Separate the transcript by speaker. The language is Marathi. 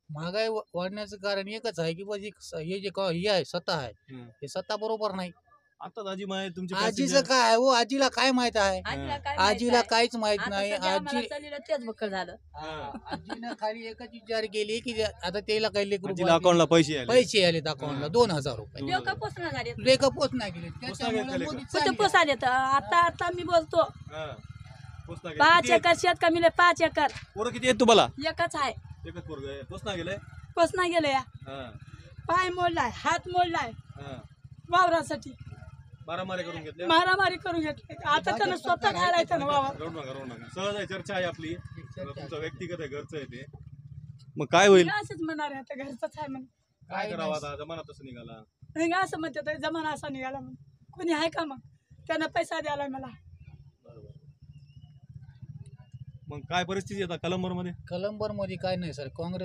Speaker 1: महागाई वाढण्याचं कारण एकच आहे की हे जे हे आहे सत्ता आहे
Speaker 2: हं.
Speaker 1: हे सत्ता बरोबर नाही.
Speaker 2: आता दाजी माय तुमचे
Speaker 1: आजीचं काय आहे हो, आजीला काय माहित आहे?
Speaker 3: आजीला काय
Speaker 1: आजीला
Speaker 3: माहित आहे?
Speaker 1: काहीच माहित
Speaker 3: आता
Speaker 1: नाही.
Speaker 3: सध्या आम्हाला
Speaker 1: आजी
Speaker 3: चाललेलं तेच बक्कळ झालं.
Speaker 1: आजीनं खाली एकच विचार केली की आता त्याला काही लेकरू
Speaker 2: आजीला अकाउंटला पैसे आले
Speaker 1: पैसे आले अकाउंटला 2000 रुपये
Speaker 3: लोक पोचणार झाले.
Speaker 1: लेखा पोच नाही गेले
Speaker 2: पोचना गेले
Speaker 1: त्याच्यामुळे
Speaker 2: का?
Speaker 1: मोदी
Speaker 3: कुठे
Speaker 1: चालले.
Speaker 3: पोसाले आता मी बोलतो
Speaker 2: हा. पोचना गेले.
Speaker 3: 5
Speaker 2: किती आहेत?
Speaker 3: एकर शेत कमीले 5 एकर
Speaker 2: पोरं किती आहेत तुम्हाला
Speaker 3: एकच आहे.
Speaker 2: एकच पोरग आहे पोचना गेले
Speaker 3: पोचना गेले या
Speaker 2: हा
Speaker 3: पाय मोडलाय हात मोडलाय
Speaker 2: हा
Speaker 3: वावरासाठी
Speaker 2: मारामारी करून घेतल्या
Speaker 3: मारामारी करून घेतली. आता त्यानं स्वतः घालायचं ना वावर.
Speaker 2: रडू नका सहज आहे चर्चा आहे आपली तुमचं व्यक्तिगत आहे घरचं आहे ते मग काय होईल
Speaker 3: असंच म्हणणार आहे आता घरचंच आहे म्हणून
Speaker 2: काय करावं आता जमाना तसं निघाला
Speaker 3: नाही का असं म्हणते तर जमाना असा निघाला म्हणून कोणी आहे का मग त्यानं पैसा द्यायला मला.
Speaker 2: मग काय परिस्थिती आता कलंबर मध्ये
Speaker 1: कलंबर मध्ये काय नाही सर काँग्रेस